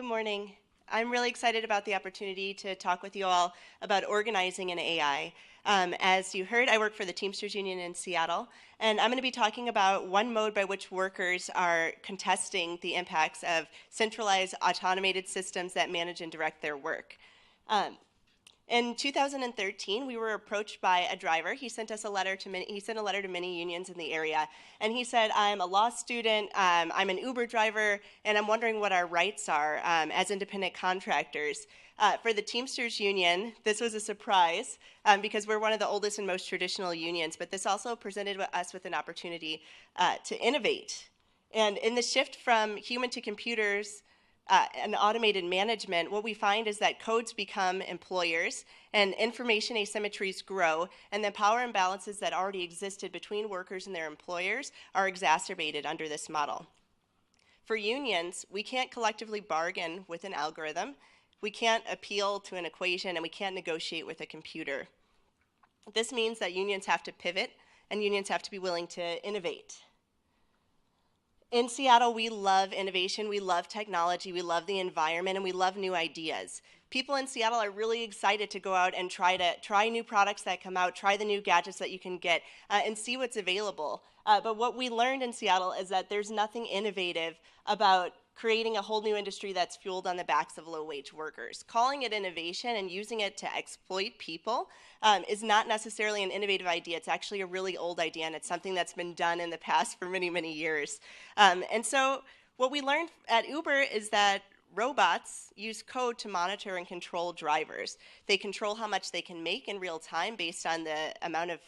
morning. I'm really excited about the opportunity to talk with you all about organizing in AI. As you heard, I work for the Teamsters Union in Seattle, and I'm going to be talking about one mode by which workers are contesting the impacts of centralized automated systems that manage and direct their work. In 2013, we were approached by a driver. He sent us a letter to many unions in the area, and he said, "I'm a law student, I'm an Uber driver, and I'm wondering what our rights are as independent contractors." For the Teamsters Union, this was a surprise because we're one of the oldest and most traditional unions, but this also presented us with an opportunity to innovate. And in the shift from human to computers, and automated management, what we find is that codes become employers and information asymmetries grow, and the power imbalances that already existed between workers and their employers are exacerbated under this model. For unions, we can't collectively bargain with an algorithm, we can't appeal to an equation, and we can't negotiate with a computer. This means that unions have to pivot, and unions have to be willing to innovate. In Seattle, we love innovation, we love technology, we love the environment, and we love new ideas. People in Seattle are really excited to go out and try new products that come out, try the new gadgets that you can get, and see what's available. But what we learned in Seattle is that there's nothing innovative about creating a whole new industry that's fueled on the backs of low-wage workers. Calling it innovation and using it to exploit people is not necessarily an innovative idea. It's actually a really old idea, and it's something that's been done in the past for many, many years. And so what we learned at Uber is that robots use code to monitor and control drivers. They control how much they can make in real time based on the amount of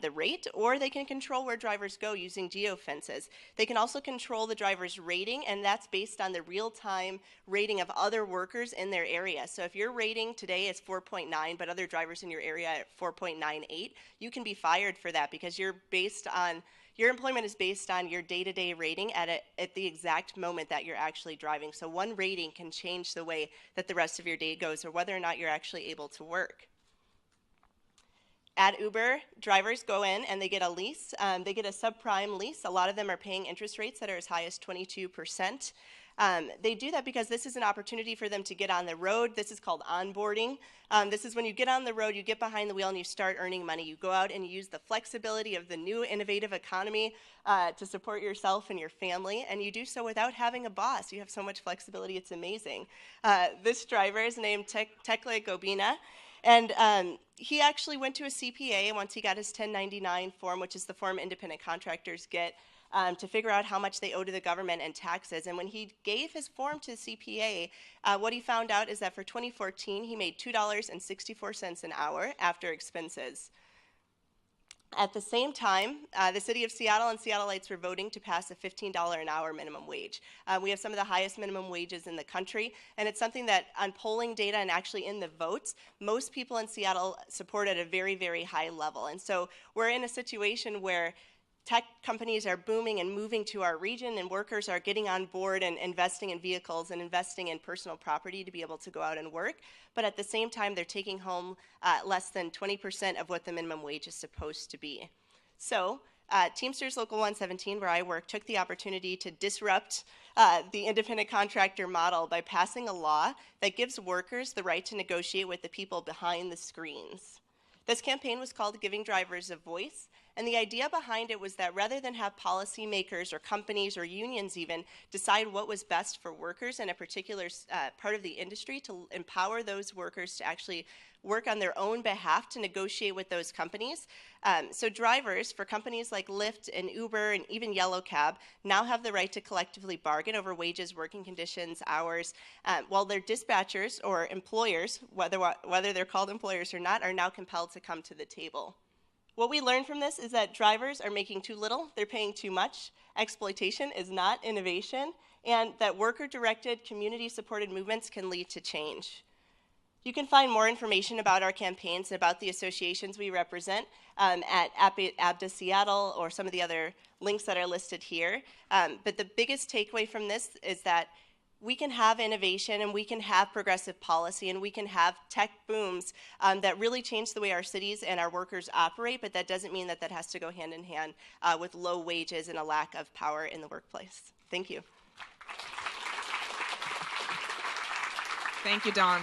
the rate, or they can control where drivers go using geofences. They can also control the driver's rating, and that's based on the real-time rating of other workers in their area. So if your rating today is 4.9, but other drivers in your area are at 4.98, you can be fired for that because your employment is based on your day-to-day rating at the exact moment that you're actually driving. So one rating can change the way that the rest of your day goes or whether or not you're actually able to work. At Uber, drivers go in and they get a lease. They get a subprime lease. A lot of them are paying interest rates that are as high as 22%. They do that because this is an opportunity for them to get on the road. This is called onboarding. This is when you get on the road, you get behind the wheel, and you start earning money. You go out and you use the flexibility of the new innovative economy to support yourself and your family, and you do so without having a boss. You have so much flexibility, it's amazing. This driver is named Tekle Gobina, and he actually went to a CPA once he got his 1099 form, which is the form independent contractors get, to figure out how much they owe to the government and taxes. And when he gave his form to the CPA, what he found out is that for 2014, he made $2.64 an hour after expenses. At the same time, the city of Seattle and Seattleites were voting to pass a $15 an hour minimum wage. We have some of the highest minimum wages in the country, and it's something that on polling data and actually in the votes, most people in Seattle support at a very, very high level. And so we're in a situation where tech companies are booming and moving to our region, and workers are getting on board and investing in vehicles and investing in personal property to be able to go out and work. But at the same time, they're taking home less than 20% of what the minimum wage is supposed to be. So Teamsters Local 117, where I work, took the opportunity to disrupt the independent contractor model by passing a law that gives workers the right to negotiate with the people behind the screens. This campaign was called Giving Drivers a Voice, and the idea behind it was that rather than have policymakers or companies or unions even decide what was best for workers in a particular part of the industry, to empower those workers to actually work on their own behalf to negotiate with those companies. So drivers for companies like Lyft and Uber and even Yellow Cab now have the right to collectively bargain over wages, working conditions, hours, while their dispatchers or employers, whether they're called employers or not, are now compelled to come to the table. What we learned from this is that drivers are making too little, they're paying too much, exploitation is not innovation, and that worker-directed, community-supported movements can lead to change. You can find more information about our campaigns and about the associations we represent at ABDA Seattle or some of the other links that are listed here. But the biggest takeaway from this is that we can have innovation and we can have progressive policy and we can have tech booms that really change the way our cities and our workers operate, but that doesn't mean that that has to go hand in hand with low wages and a lack of power in the workplace. Thank you. Thank you, Dawn.